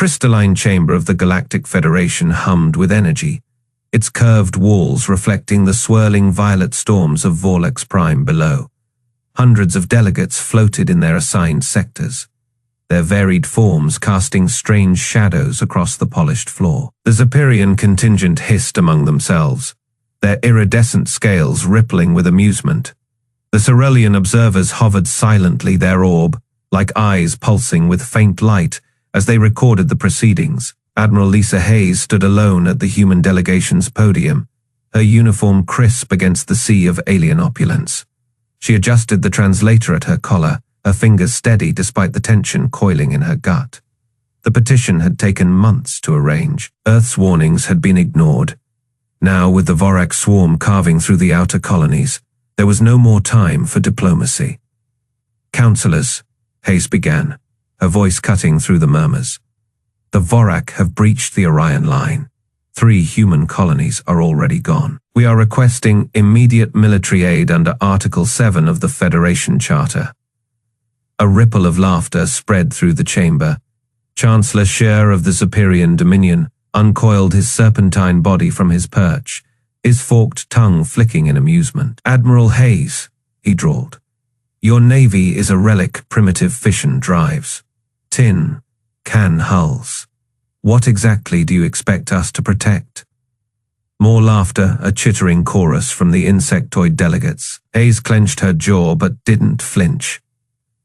crystalline chamber of the Galactic Federation hummed with energy, its curved walls reflecting the swirling violet storms of Vorac's prime below. Hundreds of delegates floated in their assigned sectors, their varied forms casting strange shadows across the polished floor. The Zephyrian contingent hissed among themselves, their iridescent scales rippling with amusement. The Cerulean observers hovered silently, their orb, like eyes pulsing with faint light, as they recorded the proceedings. Admiral Hayes stood alone at the human delegation's podium, her uniform crisp against the sea of alien opulence. She adjusted the translator at her collar, her fingers steady despite the tension coiling in her gut. The petition had taken months to arrange. Earth's warnings had been ignored. Now, with the Vorac swarm carving through the outer colonies, there was no more time for diplomacy. "Councillors," Hayes began, her voice cutting through the murmurs. "The Vorac have breached the Orion line. 3 human colonies are already gone. We are requesting immediate military aid under Article 7 of the Federation Charter." A ripple of laughter spread through the chamber. Chancellor SHROUD of the Zephyrian Dominion uncoiled his serpentine body from his perch, his forked tongue flicking in amusement. "Admiral Hayes," he drawled, "your navy is a relic primitive fission drives. Tin, can hulls. What exactly do you expect us to protect?" More laughter, a chittering chorus from the insectoid delegates. Hayes clenched her jaw but didn't flinch.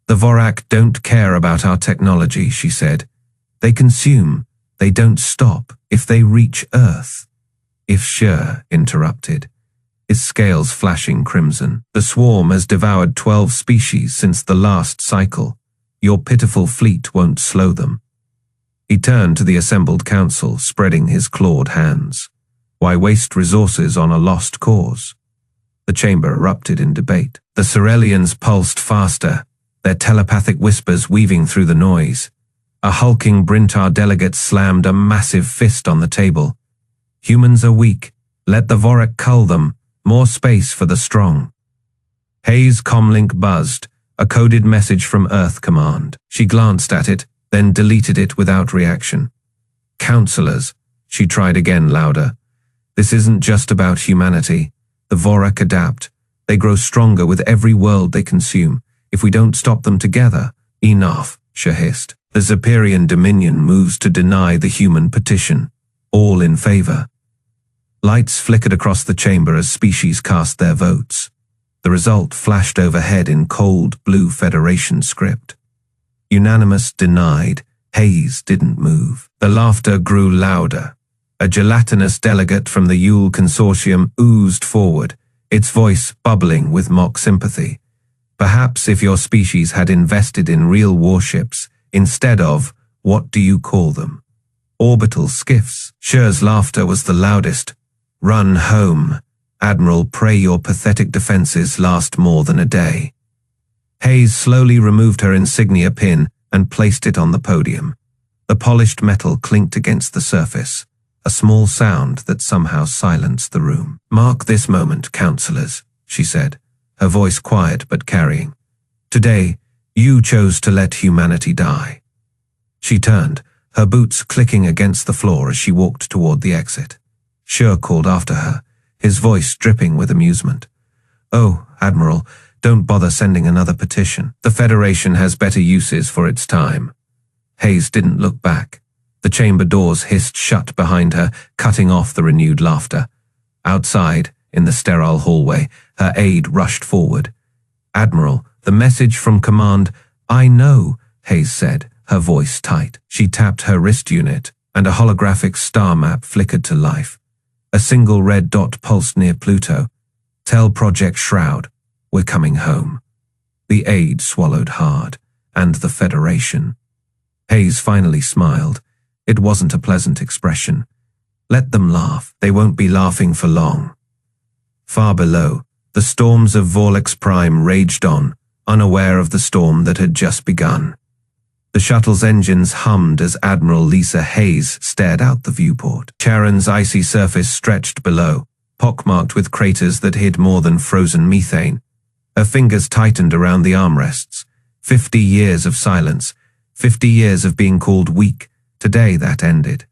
"The Vorac don't care about our technology," she said. "They consume, they don't stop, if they reach Earth." "If SHROUD," interrupted, his scales flashing crimson. "The swarm has devoured 12 species since the last cycle. Your pitiful fleet won't slow them." He turned to the assembled council, spreading his clawed hands. "Why waste resources on a lost cause?" The chamber erupted in debate. The Ceruleans pulsed faster, their telepathic whispers weaving through the noise. A hulking Brintar delegate slammed a massive fist on the table. "Humans are weak. Let the Vorac cull them. More space for the strong." Hayes' comlink buzzed, a coded message from Earth Command. She glanced at it, then deleted it without reaction. "Councillors," she tried again louder. "This isn't just about humanity. The Vorac adapt. They grow stronger with every world they consume. If we don't stop them together..." "Enough," she hissed. The Zephyrian Dominion moves to deny the human petition. All in favor. Lights flickered across the chamber as species cast their votes. The result flashed overhead in cold blue Federation script. Unanimous denied. Hayes didn't move. The laughter grew louder. A gelatinous delegate from the Yule Consortium oozed forward, its voice bubbling with mock sympathy. "Perhaps if your species had invested in real warships, instead of, what do you call them? Orbital skiffs." SHROUD's laughter was the loudest. "Run home. Admiral, pray your pathetic defenses last more than a day." Hayes slowly removed her insignia pin and placed it on the podium. The polished metal clinked against the surface, a small sound that somehow silenced the room. "Mark this moment, councillors," she said, her voice quiet but carrying. "Today, you chose to let humanity die." She turned, her boots clicking against the floor as she walked toward the exit. SHROUD called after her, his voice dripping with amusement. "Oh, Admiral, don't bother sending another petition. The Federation has better uses for its time." Hayes didn't look back. The chamber doors hissed shut behind her, cutting off the renewed laughter. Outside, in the sterile hallway, her aide rushed forward. "Admiral, the message from command..." "I know," Hayes said, her voice tight. She tapped her wrist unit, and a holographic star map flickered to life. A single red dot pulsed near Pluto. "Tell Project SHROUD, we're coming home." The aide swallowed hard. "And the Federation." Hayes finally smiled. It wasn't a pleasant expression. "Let them laugh. They won't be laughing for long." Far below, the storms of Vorac's prime raged on, unaware of the storm that had just begun. The shuttle's engines hummed as Admiral Hayes stared out the viewport. Charon's icy surface stretched below, pockmarked with craters that hid more than frozen methane. Her fingers tightened around the armrests. 50 years of silence, 50 years of being called weak, Today that ended.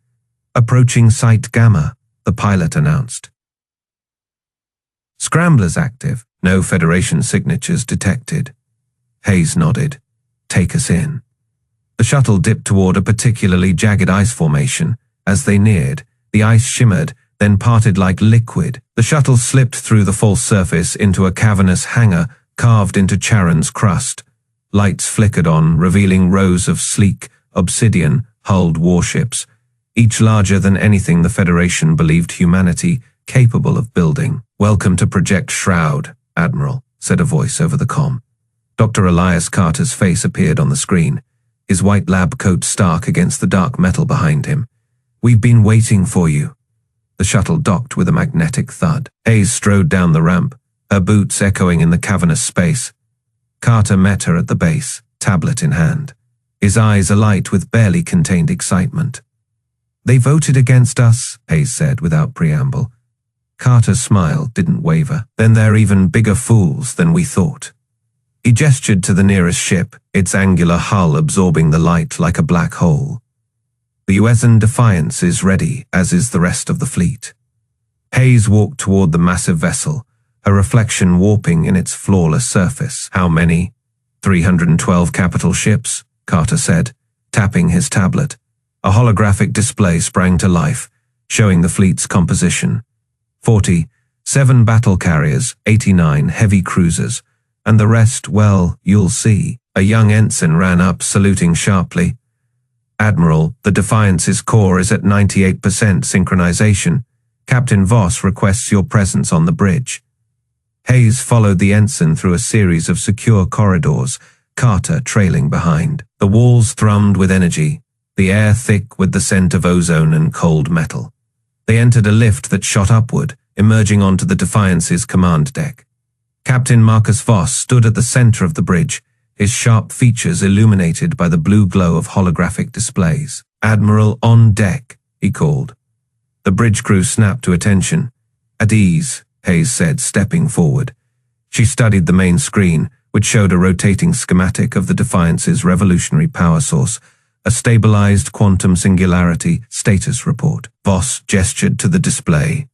Approaching Site Gamma, the pilot announced. Scramblers active. No Federation signatures detected. Hayes nodded. Take us in. The shuttle dipped toward a particularly jagged ice formation. As they neared, the ice shimmered, then parted like liquid. The shuttle slipped through the false surface into a cavernous hangar carved into Charon's crust. Lights flickered on, revealing rows of sleek, obsidian-hulled warships, each larger than anything the Federation believed humanity capable of building. "Welcome to Project SHROUD, Admiral," said a voice over the comm. Dr. Elias Carter's face appeared on the screen, his white lab coat stark against the dark metal behind him. "We've been waiting for you." The shuttle docked with a magnetic thud. Hayes strode down the ramp, her boots echoing in the cavernous space. Carter met her at the base, tablet in hand, his eyes alight with barely contained excitement. "They voted against us," Hayes said without preamble. Carter's smile didn't waver. "Then they're even bigger fools than we thought." He gestured to the nearest ship, its angular hull absorbing the light like a black hole. "The USN Defiance is ready, as is the rest of the fleet." Hayes walked toward the massive vessel, her reflection warping in its flawless surface. "How many?" 312 capital ships, Carter said, tapping his tablet. A holographic display sprang to life, showing the fleet's composition. 40, 7 battle carriers, 89 heavy cruisers, and the rest, well, you'll see. A young ensign ran up, saluting sharply. "Admiral, the Defiance's core is at 98% synchronization. Captain Voss requests your presence on the bridge." Hayes followed the ensign through a series of secure corridors, Carter trailing behind. The walls thrummed with energy, the air thick with the scent of ozone and cold metal. They entered a lift that shot upward, emerging onto the Defiance's command deck. Captain Marcus Voss stood at the center of the bridge, his sharp features illuminated by the blue glow of holographic displays. "Admiral, on deck," he called. The bridge crew snapped to attention. "At ease," Hayes said, stepping forward. She studied the main screen, which showed a rotating schematic of the Defiance's revolutionary power source, a stabilized quantum singularity status report. Voss gestured to the display.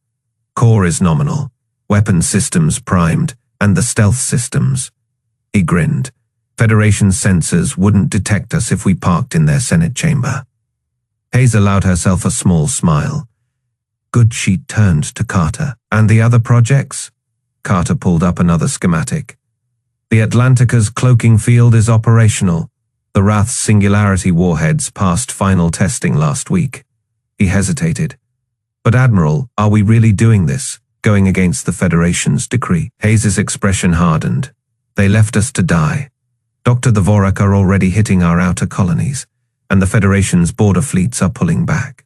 "Core is nominal, weapon systems primed, and the stealth systems." He grinned. "Federation sensors wouldn't detect us if we parked in their Senate chamber." Hayes allowed herself a small smile. Good, she turned to Carter. "And the other projects?" Carter pulled up another schematic. "The Atlantica's cloaking field is operational. The Wrath's singularity warheads passed final testing last week." He hesitated. "But Admiral, are we really doing this, going against the Federation's decree?" Hayes's expression hardened. "They left us to die. Dr. The Vorac are already hitting our outer colonies, and the Federation's border fleets are pulling back."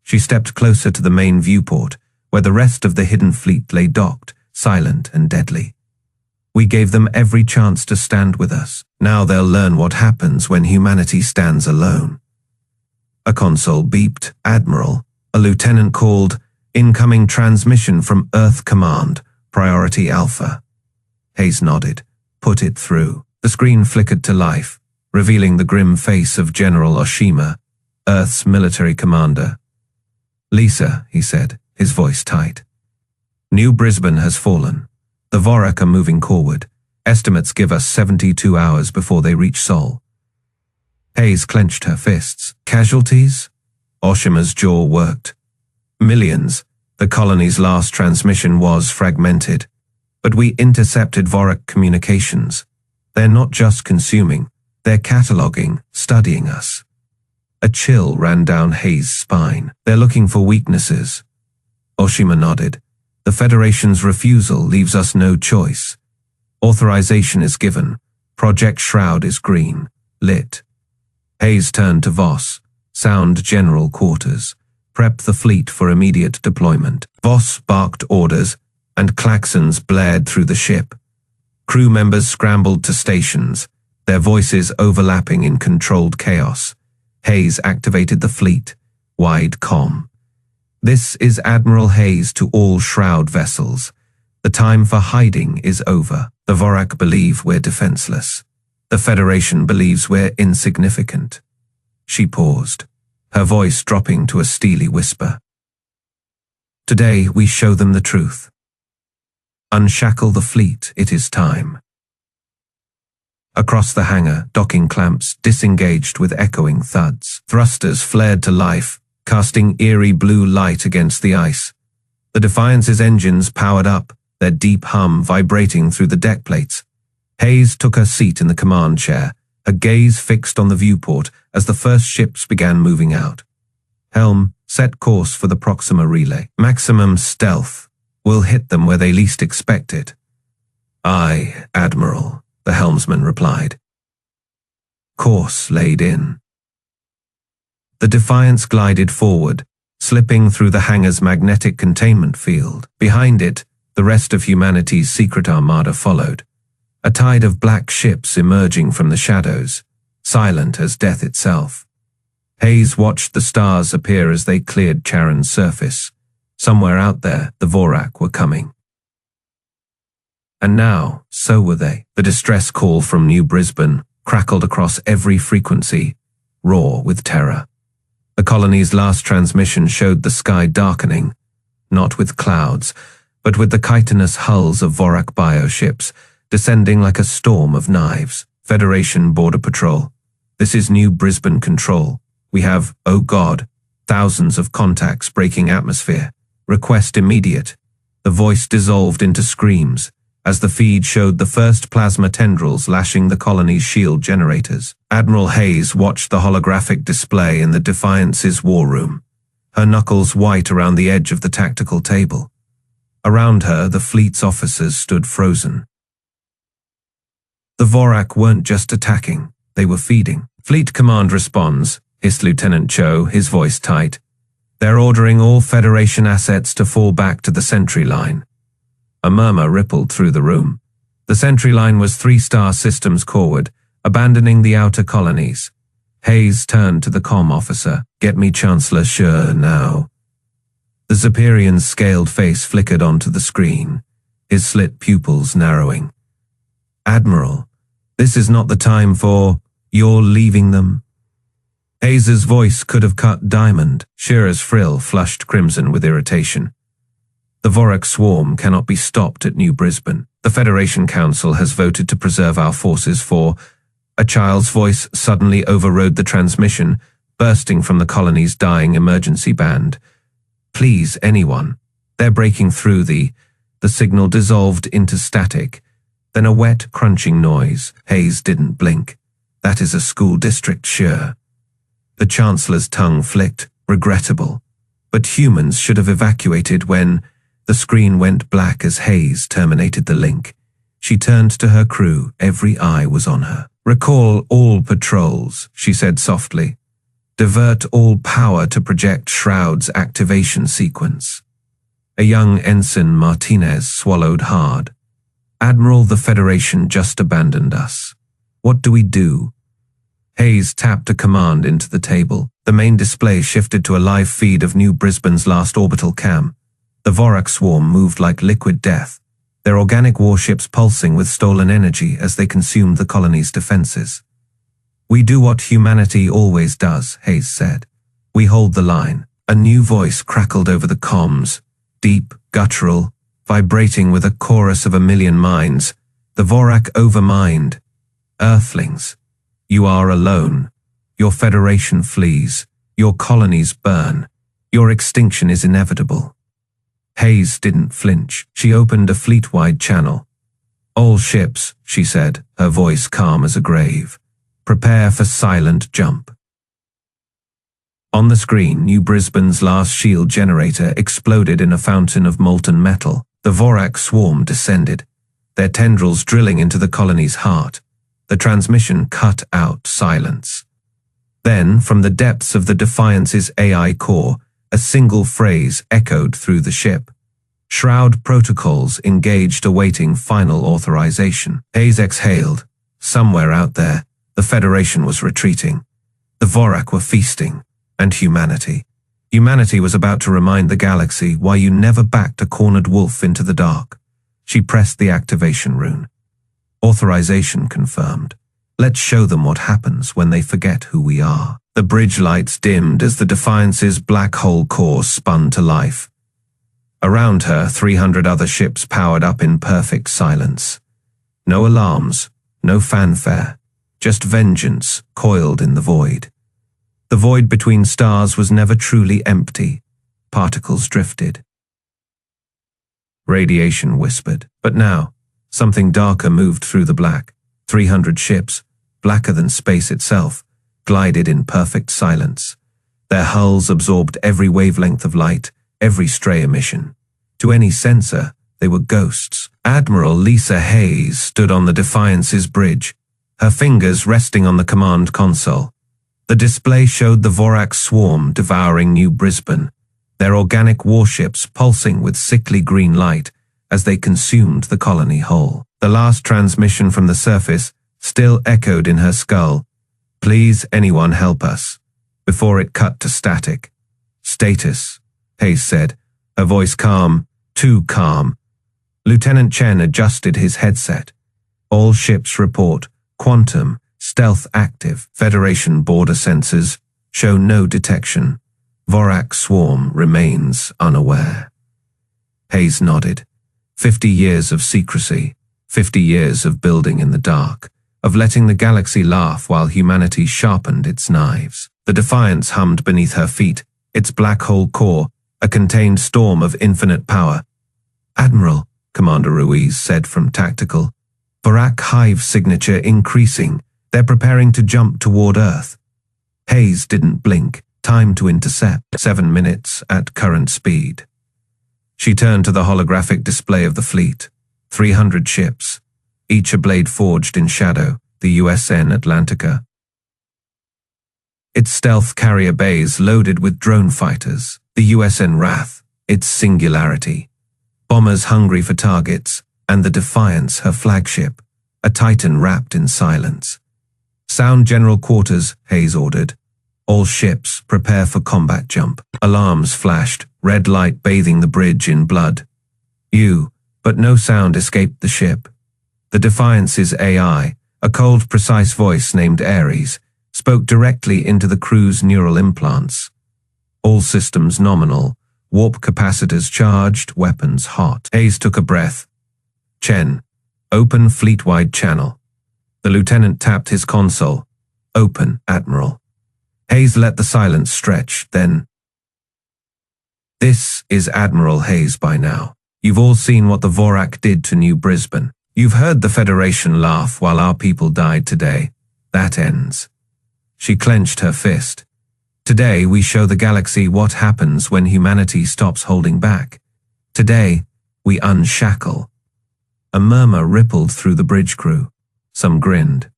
She stepped closer to the main viewport, where the rest of the hidden fleet lay docked, silent and deadly. "We gave them every chance to stand with us. Now they'll learn what happens when humanity stands alone." A console beeped. "Admiral," a lieutenant called, "incoming transmission from Earth Command, Priority Alpha." Hayes nodded. "Put it through." The screen flickered to life, revealing the grim face of General Oshima, Earth's military commander. "Lisa," he said, his voice tight. "New Brisbane has fallen. The Vorac are moving forward. Estimates give us 72 hours before they reach Sol." Hayes clenched her fists. "Casualties?" Oshima's jaw worked. "Millions. The colony's last transmission was fragmented. But we intercepted Vorac communications. They're not just consuming, they're cataloging, studying us." A chill ran down Hayes' spine. "They're looking for weaknesses." Oshima nodded. "The Federation's refusal leaves us no choice. Authorization is given. Project SHROUD is green, lit." Hayes turned to Voss. "Sound general quarters. Prep the fleet for immediate deployment." Voss barked orders, and klaxons blared through the ship. Crew members scrambled to stations, their voices overlapping in controlled chaos. Hayes activated the fleet, wide comm. "This is Admiral Hayes to all SHROUD vessels. The time for hiding is over. The Vorac believe we're defenseless. The Federation believes we're insignificant." She paused. her voice dropping to a steely whisper. Today we show them the truth. Unshackle the fleet, it is time. Across the hangar, docking clamps disengaged with echoing thuds. Thrusters flared to life, casting eerie blue light against the ice. The Defiance's engines powered up, their deep hum vibrating through the deck plates. Hayes took her seat in the command chair, her gaze fixed on the viewport as the first ships began moving out. Helm, set course for the Proxima relay. Maximum stealth. We'll hit them where they least expect it. Aye, Admiral, the helmsman replied. Course laid in. The Defiance glided forward, slipping through the hangar's magnetic containment field. Behind it, the rest of humanity's secret armada followed, a tide of black ships emerging from the shadows, silent as death itself. Hayes watched the stars appear as they cleared Charon's surface. Somewhere out there, the Vorac were coming. And now, so were they. The distress call from New Brisbane crackled across every frequency, raw with terror. The colony's last transmission showed the sky darkening, not with clouds, but with the chitinous hulls of Vorac bioships descending like a storm of knives. Federation Border Patrol. This is New Brisbane Control. We have, oh God, thousands of contacts breaking atmosphere. Request immediate. The voice dissolved into screams as the feed showed the first plasma tendrils lashing the colony's shield generators. Admiral Hayes watched the holographic display in the Defiance's war room, her knuckles white around the edge of the tactical table. Around her, the fleet's officers stood frozen. The Vorac weren't just attacking, they were feeding. Fleet Command responds, hissed Lieutenant Cho, his voice tight. They're ordering all Federation assets to fall back to the sentry line. A murmur rippled through the room. The sentry line was 3-star systems forward, abandoning the outer colonies. Hayes turned to the comm officer. Get me Chancellor SHROUD now. The Zeperian's scaled face flickered onto the screen, his slit pupils narrowing. Admiral, this is not the time for, you're leaving them. Hayes's voice could have cut diamond. Shearer's frill flushed crimson with irritation. The Vorac swarm cannot be stopped at New Brisbane. The Federation Council has voted to preserve our forces for... A child's voice suddenly overrode the transmission, bursting from the colony's dying emergency band. Please, anyone. They're breaking through the signal dissolved into static. Then a wet, crunching noise. Hayes didn't blink. That is a school district, sure. The Chancellor's tongue flicked, regrettable. But humans should have evacuated when... The screen went black as Hayes terminated the link. She turned to her crew, every eye was on her. Recall all patrols, she said softly. Divert all power to project SHROUD's activation sequence. A young Ensign Martinez swallowed hard. Admiral, the Federation just abandoned us. What do we do? Hayes tapped a command into the table. The main display shifted to a live feed of New Brisbane's last orbital cam. The Vorac swarm moved like liquid death, their organic warships pulsing with stolen energy as they consumed the colony's defenses. We do what humanity always does, Hayes said. We hold the line. A new voice crackled over the comms, deep, guttural, vibrating with a chorus of a million minds. The Vorac overmined. Earthlings, you are alone. Your Federation flees. Your colonies burn. Your extinction is inevitable. Hayes didn't flinch. She opened a fleet-wide channel. All ships, she said, her voice calm as a grave. Prepare for silent jump. On the screen, New Brisbane's last shield generator exploded in a fountain of molten metal. The Vorac swarm descended, their tendrils drilling into the colony's heart. The transmission cut out silence. Then, from the depths of the Defiance's AI core, a single phrase echoed through the ship. SHROUD protocols engaged awaiting final authorization. Hayes exhaled. Somewhere out there, the Federation was retreating. The Vorac were feasting. And humanity. Humanity was about to remind the galaxy why you never backed a cornered wolf into the dark. She pressed the activation rune. Authorization confirmed. Let's show them what happens when they forget who we are. The bridge lights dimmed as the Defiance's black hole core spun to life. Around her, 300 other ships powered up in perfect silence. No alarms, no fanfare, just vengeance coiled in the void. The void between stars was never truly empty. Particles drifted. Radiation whispered. But now, something darker moved through the black. 300 ships, blacker than space itself, glided in perfect silence. Their hulls absorbed every wavelength of light, every stray emission. To any sensor, they were ghosts. Admiral Lisa Hayes stood on the Defiance's bridge, her fingers resting on the command console. The display showed the Vorac swarm devouring New Brisbane, their organic warships pulsing with sickly green light as they consumed the colony whole. The last transmission from the surface still echoed in her skull. "Please, anyone help us," before it cut to static. "Status," Hayes said, her voice calm, too calm. Lieutenant Chen adjusted his headset. "All ships report, quantum, stealth active, Federation border sensors show no detection. Vorac swarm remains unaware." Hayes nodded. 50 years of secrecy, 50 years of building in the dark, of letting the galaxy laugh while humanity sharpened its knives. The Defiance hummed beneath her feet, its black hole core, a contained storm of infinite power. "Admiral," Commander Ruiz said from tactical, "Vorac hive signature increasing. They're preparing to jump toward Earth." Hayes didn't blink. Time to intercept. 7 minutes at current speed. She turned to the holographic display of the fleet. 300 ships, each a blade forged in shadow, the USN Atlantica. Its stealth carrier bays loaded with drone fighters, the USN Wrath, its singularity. Bombers hungry for targets, and the Defiance, her flagship, a Titan wrapped in silence. "Sound General Quarters," Hayes ordered. "All ships, prepare for combat jump." Alarms flashed, red light bathing the bridge in blood. But no sound escaped the ship. The Defiance's AI, a cold, precise voice named Ares, spoke directly into the crew's neural implants. All systems nominal, warp capacitors charged, weapons hot. Hayes took a breath. "Chen, open fleet-wide channel." The lieutenant tapped his console. "Open, Admiral." Hayes let the silence stretch, then, "This is Admiral Hayes by now. You've all seen what the Vorac did to New Brisbane. You've heard the Federation laugh while our people died today. That ends." She clenched her fist. "Today we show the galaxy what happens when humanity stops holding back. Today we unshackle." A murmur rippled through the bridge crew. Some grinned.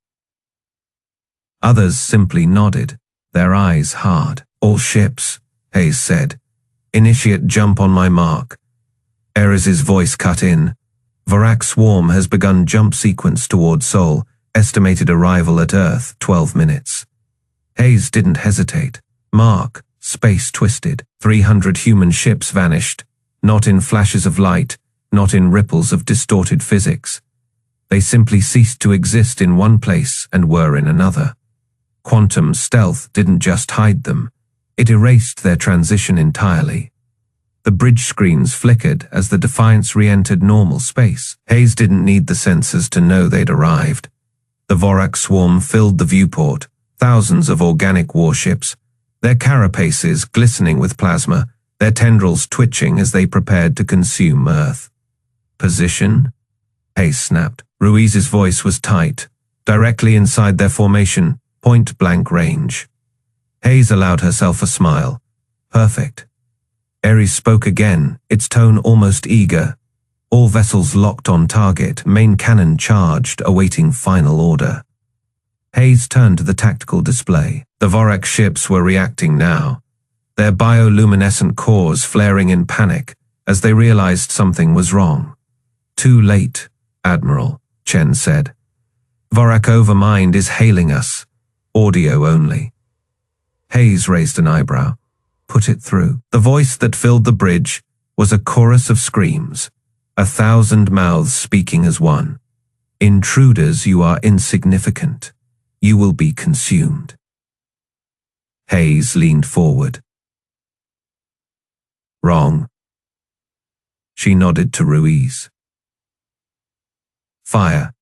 Others simply nodded, their eyes hard. "All ships," Hayes said. "Initiate jump on my mark." Ares's voice cut in. "Vorac swarm has begun jump sequence toward Sol, estimated arrival at Earth, 12 minutes. Hayes didn't hesitate. Mark, space twisted. 300 human ships vanished, not in flashes of light, not in ripples of distorted physics. They simply ceased to exist in one place and were in another. Quantum stealth didn't just hide them, it erased their transition entirely. The bridge screens flickered as the Defiance re-entered normal space. Hayes didn't need the sensors to know they'd arrived. The Vorac swarm filled the viewport, thousands of organic warships, their carapaces glistening with plasma, their tendrils twitching as they prepared to consume Earth. "Position?" Hayes snapped. Ruiz's voice was tight, directly inside their formation, point-blank range. Hayes allowed herself a smile. "Perfect." Ares spoke again, its tone almost eager. All vessels locked on target, main cannon charged, awaiting final order. Hayes turned to the tactical display. The Vorac ships were reacting now, their bioluminescent cores flaring in panic as they realized something was wrong. "Too late, Admiral," Chen said. "Vorac Overmind is hailing us. Audio only." Hayes raised an eyebrow. "Put it through." The voice that filled the bridge was a chorus of screams, 1,000 mouths speaking as one. "Intruders, you are insignificant. You will be consumed. Hayes leaned forward. Wrong. She nodded to Ruiz. Fire.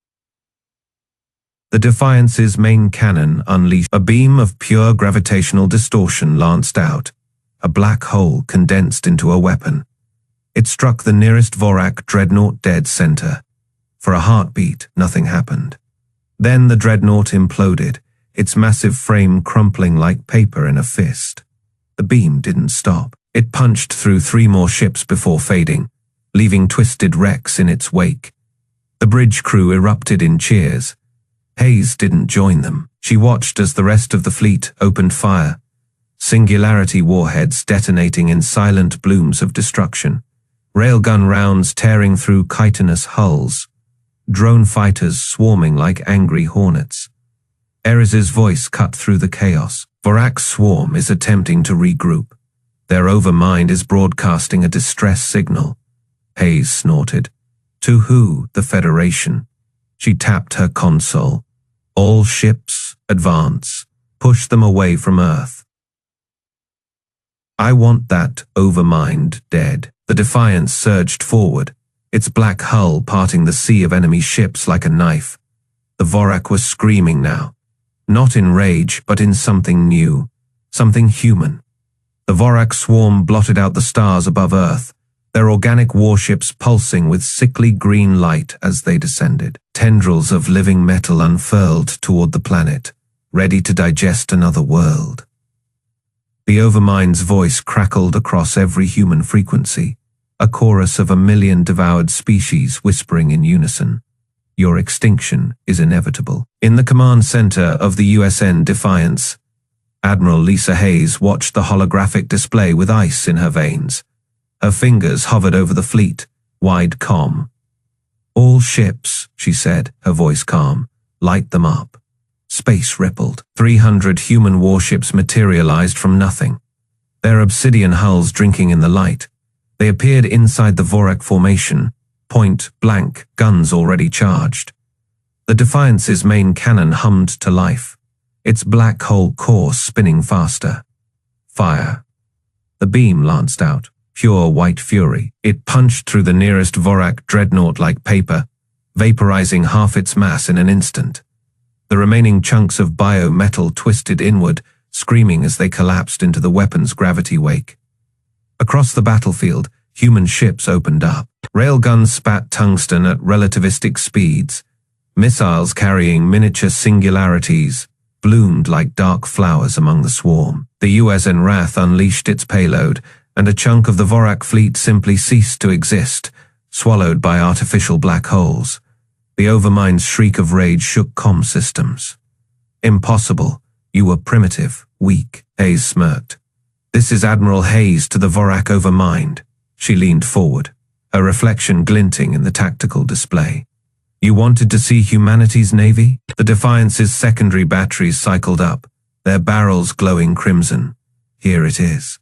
The Defiance's main cannon unleashed. A beam of pure gravitational distortion lanced out. A black hole condensed into a weapon. It struck the nearest Vorac dreadnought dead center. For a heartbeat, nothing happened. Then the dreadnought imploded, its massive frame crumpling like paper in a fist. The beam didn't stop. It punched through 3 more ships before fading, leaving twisted wrecks in its wake. The bridge crew erupted in cheers. Hayes didn't join them. She watched as the rest of the fleet opened fire, singularity warheads detonating in silent blooms of destruction, railgun rounds tearing through chitinous hulls, drone fighters swarming like angry hornets. Ares's voice cut through the chaos. Vorac's swarm is attempting to regroup. Their overmind is broadcasting a distress signal. Hayes snorted. To who? The Federation. She tapped her console. All ships, advance. Push them away from Earth. I want that overmind dead. The Defiance surged forward, its black hull parting the sea of enemy ships like a knife. The Vorac was screaming now. Not in rage, but in something new. Something human. The Vorac swarm blotted out the stars above Earth, their organic warships pulsing with sickly green light as they descended. Tendrils of living metal unfurled toward the planet, ready to digest another world. The Overmind's voice crackled across every human frequency, a chorus of 1,000,000 devoured species whispering in unison. Your extinction is inevitable. In the command center of the USN Defiance, Admiral Lisa Hayes watched the holographic display with ice in her veins. Her fingers hovered over the fleet, wide calm. All ships, she said, her voice calm, light them up. Space rippled. 300 human warships materialized from nothing, their obsidian hulls drinking in the light. They appeared inside the Vorac formation, point blank, guns already charged. The Defiance's main cannon hummed to life, its black hole core spinning faster. Fire. The beam lanced out, pure white fury. It punched through the nearest Vorac dreadnought like paper, vaporizing half its mass in an instant. The remaining chunks of biometal twisted inward, screaming as they collapsed into the weapon's gravity wake. Across the battlefield, human ships opened up. Railguns spat tungsten at relativistic speeds. Missiles carrying miniature singularities bloomed like dark flowers among the swarm. The USN Wrath unleashed its payload, and a chunk of the Vorac fleet simply ceased to exist, swallowed by artificial black holes. The Overmind's shriek of rage shook comm systems. Impossible. You were primitive, weak, Hayes smirked. This is Admiral Hayes to the Vorac Overmind. She leaned forward, her reflection glinting in the tactical display. You wanted to see humanity's navy? The Defiance's secondary batteries cycled up, their barrels glowing crimson. Here it is.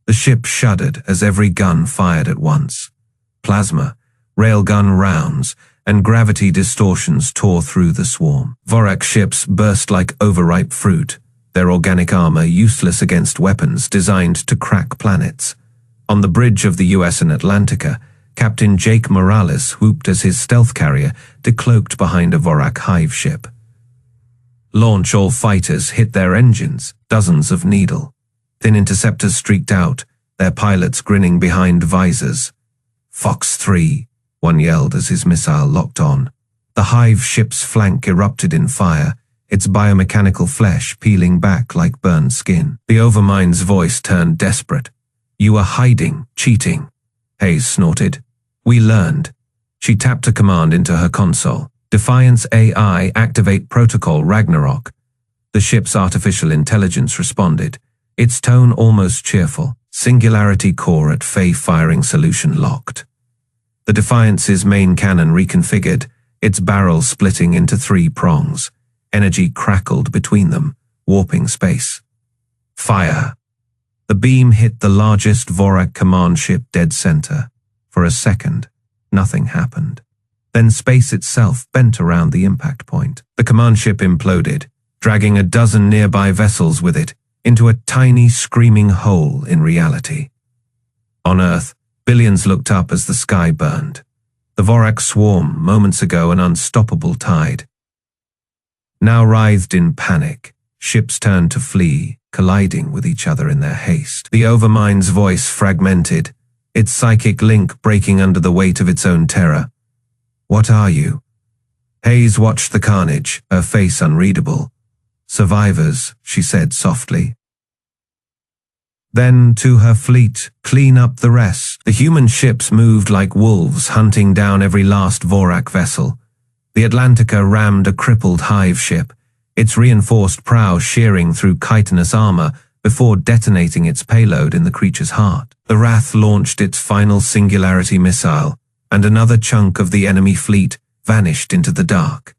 The ship shuddered as every gun fired at once. Plasma, railgun rounds, and gravity distortions tore through the swarm. Vorac ships burst like overripe fruit, their organic armor useless against weapons designed to crack planets. On the bridge of the USN Atlantica, Captain Jake Morales whooped as his stealth carrier decloaked behind a Vorac hive ship. Launch all fighters hit their engines, dozens of needle. Thin interceptors streaked out, their pilots grinning behind visors. Fox 3, one yelled as his missile locked on. The hive ship's flank erupted in fire, its biomechanical flesh peeling back like burned skin. The Overmind's voice turned desperate. You are hiding, cheating. Hayes snorted. We learned. She tapped a command into her console. Defiance AI activate protocol Ragnarok. The ship's artificial intelligence responded, its tone almost cheerful. Singularity core at Fey firing solution locked. The Defiance's main cannon reconfigured, its barrel splitting into 3 prongs. Energy crackled between them, warping space. Fire. The beam hit the largest Vorac command ship dead center. For a second, nothing happened. Then space itself bent around the impact point. The command ship imploded, dragging a dozen nearby vessels with it into a tiny screaming hole in reality. On Earth, billions looked up as the sky burned. The Vorac swarm, moments ago an unstoppable tide, now writhed in panic. Ships turned to flee, colliding with each other in their haste. The Overmind's voice fragmented, its psychic link breaking under the weight of its own terror. "What are you?" Hayes watched the carnage, her face unreadable. "Survivors," she said softly. Then, to her fleet, "Clean up the rest." The human ships moved like wolves, hunting down every last Vorac vessel. The Atlantica rammed a crippled hive ship, its reinforced prow shearing through chitinous armor before detonating its payload in the creature's heart. The Wrath launched its final singularity missile, and another chunk of the enemy fleet vanished into the dark.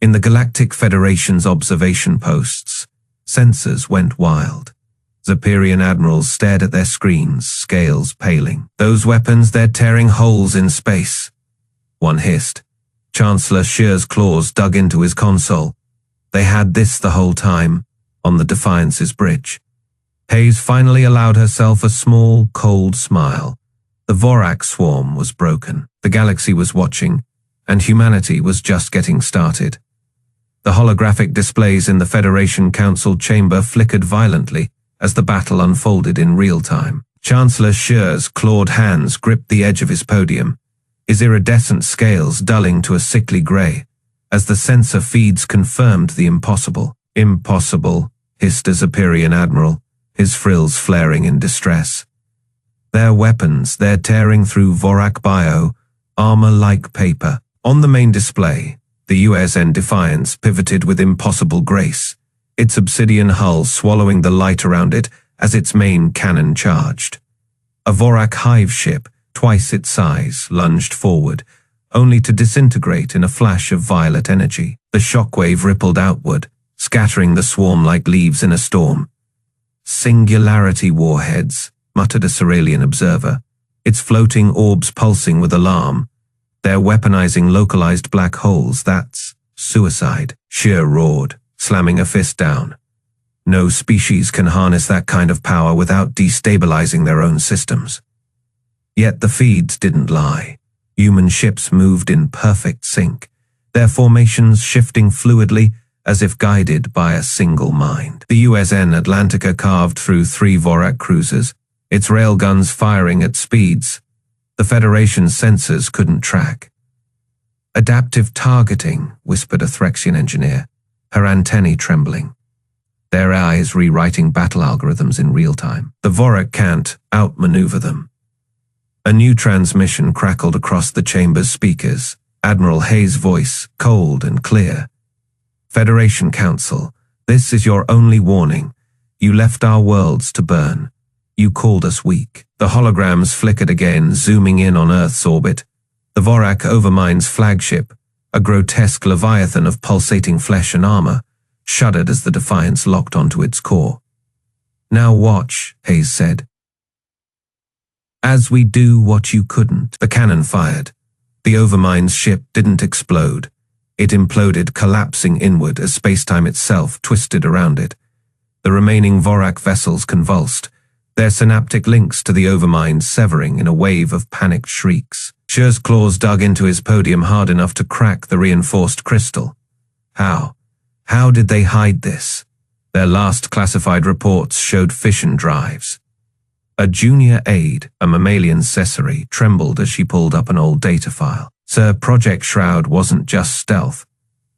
In the Galactic Federation's observation posts, sensors went wild. Zephyrian admirals stared at their screens, scales paling. "Those weapons, they're tearing holes in space," one hissed. Chancellor Shear's claws dug into his console. They had this the whole time, on the Defiance's bridge. Hayes finally allowed herself a small, cold smile. The Vorac swarm was broken. The galaxy was watching, and humanity was just getting started. The holographic displays in the Federation Council chamber flickered violently as the battle unfolded in real time. Chancellor Shear's clawed hands gripped the edge of his podium, his iridescent scales dulling to a sickly grey, as the sensor feeds confirmed the impossible. "Impossible," hissed a Zephyrian admiral, his frills flaring in distress. "Their weapons, they're tearing through Vorac bio, armor like paper." On the main display, the USN Defiance pivoted with impossible grace, its obsidian hull swallowing the light around it as its main cannon charged. A Vorac hive ship, twice its size, lunged forward, only to disintegrate in a flash of violet energy. The shockwave rippled outward, scattering the swarm like leaves in a storm. "Singularity warheads," muttered a Ceralian observer, its floating orbs pulsing with alarm. "They're weaponizing localized black holes, that's suicide." Shear roared, slamming a fist down. "No species can harness that kind of power without destabilizing their own systems." Yet the feeds didn't lie. Human ships moved in perfect sync, their formations shifting fluidly as if guided by a single mind. The USN Atlantica carved through 3 Vorac cruisers, its railguns firing at speeds the Federation's sensors couldn't track. "Adaptive targeting," whispered a Threxian engineer, her antennae trembling, their eyes rewriting battle algorithms in real time. The Vorac can't outmaneuver them. A new transmission crackled across the chamber's speakers, Admiral Hayes' voice, cold and clear. "Federation Council, this is your only warning. You left our worlds to burn. You called us weak." The holograms flickered again, zooming in on Earth's orbit. The Vorac Overmind's flagship, a grotesque leviathan of pulsating flesh and armor, shuddered as the Defiance locked onto its core. "Now watch," Hayes said. "As we do what you couldn't." The cannon fired. The Overmind's ship didn't explode. It imploded, collapsing inward as spacetime itself twisted around it. The remaining Vorac vessels convulsed, their synaptic links to the Overmind severing in a wave of panicked shrieks. Shear's claws dug into his podium hard enough to crack the reinforced crystal. How did they hide this? Their last classified reports showed fission drives. A junior aide, a mammalian Cesare, trembled as she pulled up an old data file. "Sir, Project SHROUD wasn't just stealth.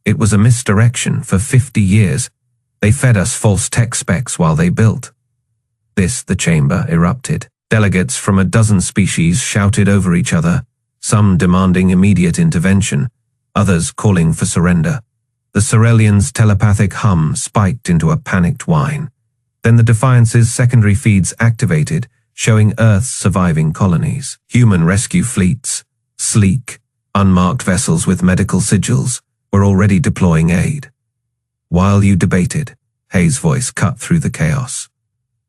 It was a misdirection. For 50 years, they fed us false tech specs while they built." The chamber erupted. Delegates from a dozen species shouted over each other, some demanding immediate intervention, others calling for surrender. The Ceralian's telepathic hum spiked into a panicked whine. Then the Defiance's secondary feeds activated, showing Earth's surviving colonies. Human rescue fleets, sleek, unmarked vessels with medical sigils, were already deploying aid. "While you debated," Hayes' voice cut through the chaos.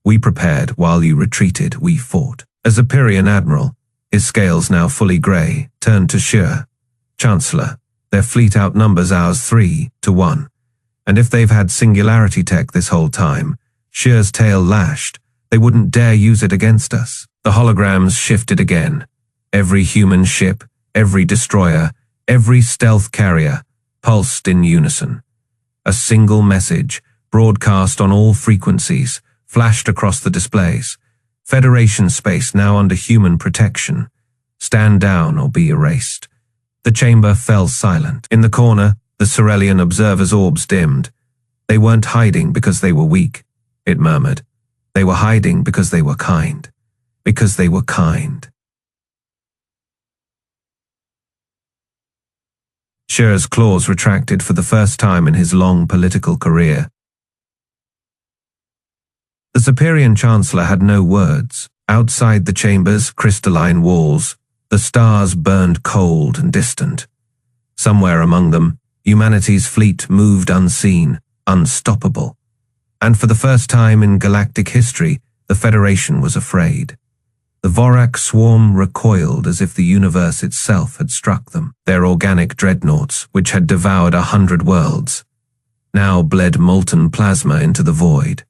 "We prepared. While you retreated, we fought." A Zephyrian admiral, his scales now fully grey, turned to Shear. Chancellor, their fleet outnumbers ours 3-1. And if they've had singularity tech this whole time, SHROUD's tail lashed, they wouldn't dare use it against us. The holograms shifted again. Every human ship, every destroyer, every stealth carrier pulsed in unison. A single message, broadcast on all frequencies, flashed across the displays. Federation space now under human protection. Stand down or be erased. The chamber fell silent. In the corner, the Corellian observers' orbs dimmed. They weren't hiding because they were weak, it murmured. They were hiding because they were kind. Because they were kind. SHROUD's claws retracted for the first time in his long political career. The Superior Chancellor had no words. Outside the chamber's crystalline walls, the stars burned cold and distant. Somewhere among them, humanity's fleet moved unseen, unstoppable. And for the first time in galactic history, the Federation was afraid. The Vorac swarm recoiled as if the universe itself had struck them. Their organic dreadnoughts, which had devoured 100 worlds, now bled molten plasma into the void.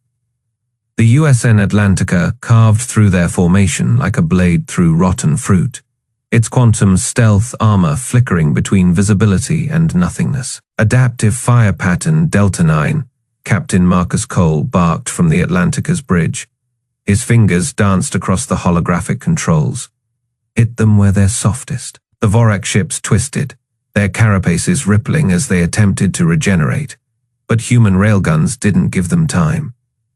The USN Atlantica carved through their formation like a blade through rotten fruit, its quantum stealth armor flickering between visibility and nothingness. Adaptive fire pattern Delta 9, Captain Marcus Cole barked from the Atlantica's bridge. His fingers danced across the holographic controls. Hit them where they're softest. The Vorac ships twisted, their carapaces rippling as they attempted to regenerate. But human railguns didn't give them time.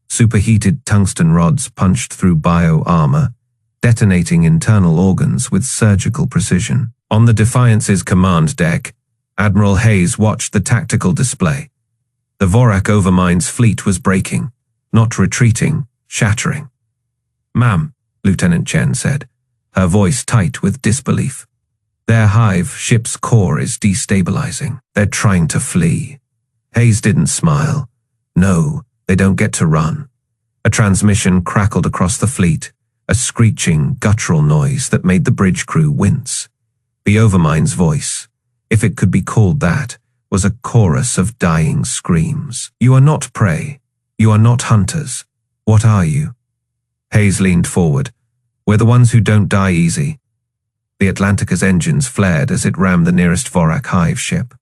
Superheated tungsten rods punched through bio-armor, detonating internal organs with surgical precision. On the Defiance's command deck, Admiral Hayes watched the tactical display. The Vorac Overmind's fleet was breaking, not retreating, shattering. "Ma'am," Lieutenant Chen said, her voice tight with disbelief. "Their hive ship's core is destabilizing. They're trying to flee." Hayes didn't smile. "No, they don't get to run." A transmission crackled across the fleet, a screeching, guttural noise that made the bridge crew wince. The Overmind's voice, if it could be called that, was a chorus of dying screams. "You are not prey. You are not hunters. What are you?" Hayes leaned forward. "We're the ones who don't die easy." The Atlantica's engines flared as it rammed the nearest Vorac hive ship.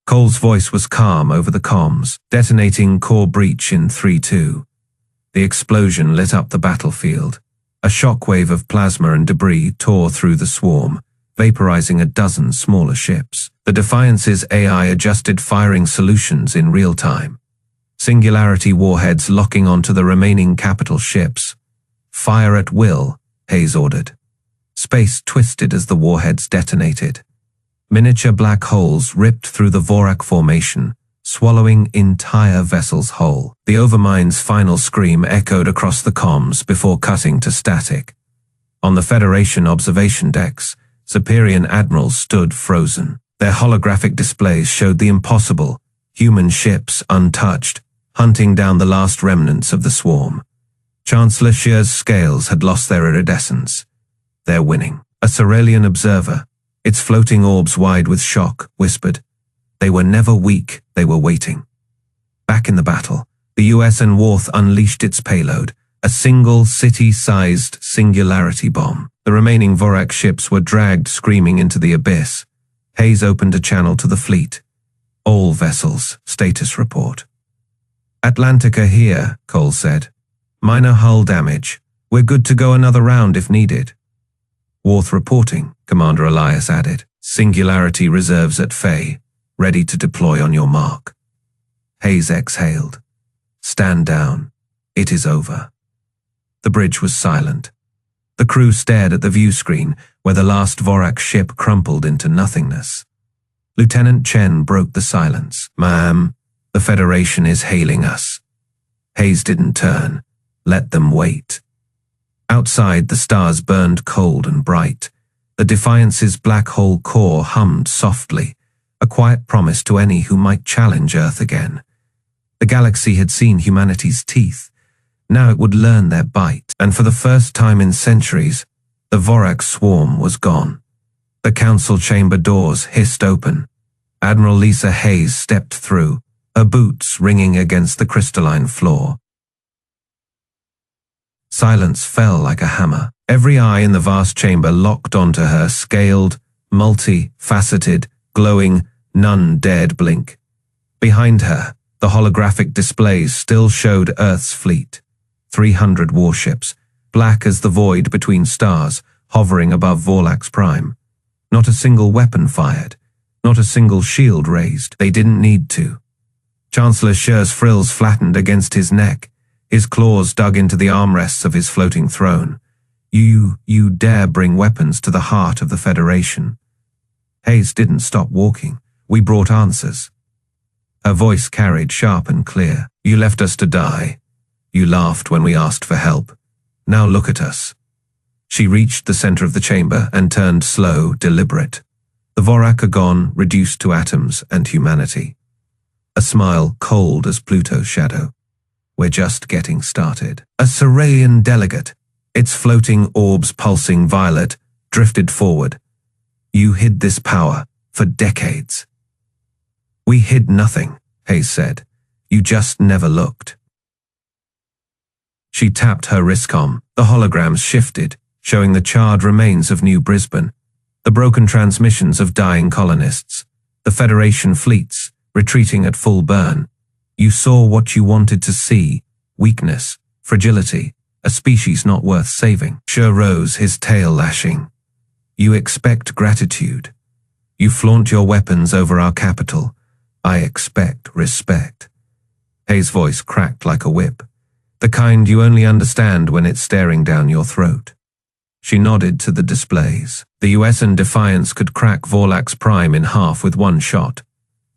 Cole's voice was calm over the comms, detonating core breach in 3-2. The explosion lit up the battlefield. A shockwave of plasma and debris tore through the swarm, vaporizing a dozen smaller ships. The Defiance's AI adjusted firing solutions in real time. Singularity warheads locking onto the remaining capital ships. "Fire at will," Hayes ordered. Space twisted as the warheads detonated. Miniature black holes ripped through the Vorac formation, swallowing entire vessels whole. The Overmind's final scream echoed across the comms before cutting to static. On the Federation observation decks, Superior admirals stood frozen. Their holographic displays showed the impossible, human ships untouched, hunting down the last remnants of the swarm. Chancellor SHROUD's scales had lost their iridescence. "They're winning." A Corellian observer, its floating orbs wide with shock, whispered, "They were never weak, they were waiting." Back in the battle, the USN Worth unleashed its payload, a single city-sized singularity bomb. The remaining Vorac ships were dragged screaming into the abyss. Hayes opened a channel to the fleet. "All vessels, status report." "Atlantica here," Cole said. "Minor hull damage. We're good to go another round if needed." "Worth reporting," Commander Elias added. "Singularity reserves at Faye, ready to deploy on your mark." Hayes exhaled. "Stand down. It is over." The bridge was silent. The crew stared at the view screen, where the last Vorac ship crumpled into nothingness. Lieutenant Chen broke the silence. "Ma'am, the Federation is hailing us." Hayes didn't turn. Let them wait. Outside, the stars burned cold and bright. The Defiance's black hole core hummed softly, a quiet promise to any who might challenge Earth again. The galaxy had seen humanity's teeth. Now it would learn their bite, and for the first time in centuries, the Vorac swarm was gone. The council chamber doors hissed open. Admiral Lisa Hayes stepped through, her boots ringing against the crystalline floor. Silence fell like a hammer. Every eye in the vast chamber locked onto her, scaled, multi-faceted, glowing, none dared blink. Behind her, the holographic displays still showed Earth's fleet. 300 warships, black as the void between stars, hovering above Vorlac's prime. Not a single weapon fired, not a single shield raised. They didn't need to. Chancellor Scher's frills flattened against his neck, his claws dug into the armrests of his floating throne. You dare bring weapons to the heart of the Federation. Hayes didn't stop walking. We brought answers. Her voice carried sharp and clear. You left us to die. You laughed when we asked for help. Now look at us. She reached the center of the chamber and turned slow, deliberate. The Vorac are gone, reduced to atoms and humanity. A smile cold as Pluto's shadow. We're just getting started. A Cerealian delegate, its floating orbs pulsing violet, drifted forward. You hid this power for decades. We hid nothing, Hayes said. You just never looked. She tapped her wristcom. The holograms shifted, showing the charred remains of New Brisbane, the broken transmissions of dying colonists, the Federation fleets retreating at full burn. You saw what you wanted to see: weakness, fragility, a species not worth saving. Scher rose, his tail lashing. You expect gratitude. You flaunt your weapons over our capital. I expect respect. Hayes' voice cracked like a whip, the kind you only understand when it's staring down your throat. She nodded to the displays. The US and Defiance could crack Vorlac's prime in half with one shot.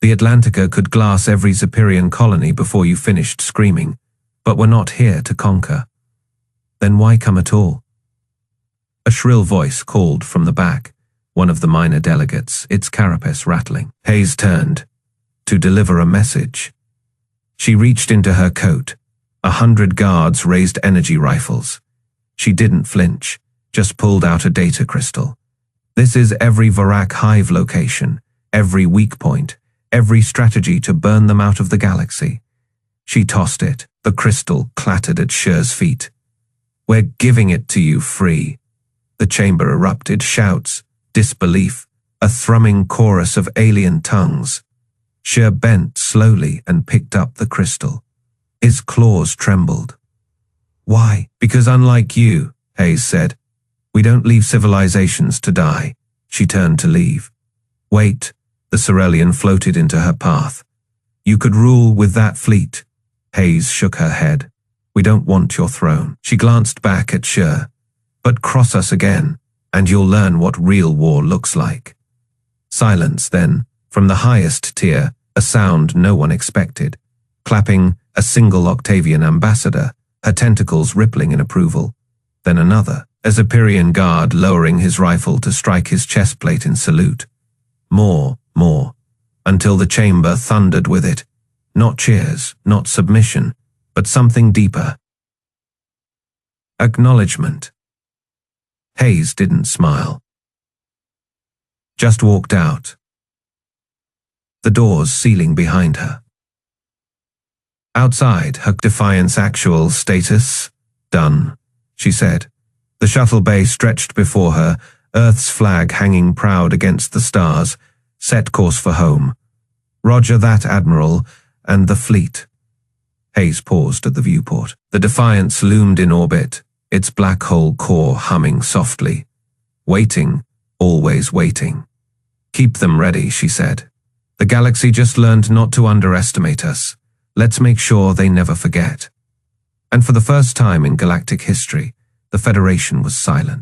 The Atlantica could glass every Zephyrian colony before you finished screaming, but we're not here to conquer. Then why come at all? A shrill voice called from the back, one of the minor delegates, its carapace rattling. Hayes turned to deliver a message. She reached into her coat. 100 guards raised energy rifles. She didn't flinch, just pulled out a data crystal. This is every Vorac hive location, every weak point, every strategy to burn them out of the galaxy. She tossed it. The crystal clattered at Scher's feet. We're giving it to you free. The chamber erupted, shouts, disbelief, a thrumming chorus of alien tongues. Scher bent slowly and picked up the crystal. His claws trembled. Why? Because unlike you, Hayes said, we don't leave civilizations to die. She turned to leave. Wait, the Cerealian floated into her path. You could rule with that fleet. Hayes shook her head. We don't want your throne. She glanced back at Scher. But cross us again, and you'll learn what real war looks like. Silence then, from the highest tier, a sound no one expected. Clapping, a single Octavian ambassador, her tentacles rippling in approval. Then another, a Zephyrian guard lowering his rifle to strike his chest plate in salute. More, until the chamber thundered with it. Not cheers, not submission, but something deeper. Acknowledgement. Hayes didn't smile. Just walked out. The doors sealing behind her. Outside, her Defiance actual status, done, she said. The shuttle bay stretched before her, Earth's flag hanging proud against the stars, set course for home. Roger that, Admiral, and the fleet. Hayes paused at the viewport. The Defiance loomed in orbit, its black hole core humming softly. Waiting, always waiting. Keep them ready, she said. The galaxy just learned not to underestimate us. Let's make sure they never forget. And for the first time in galactic history, the Federation was silent.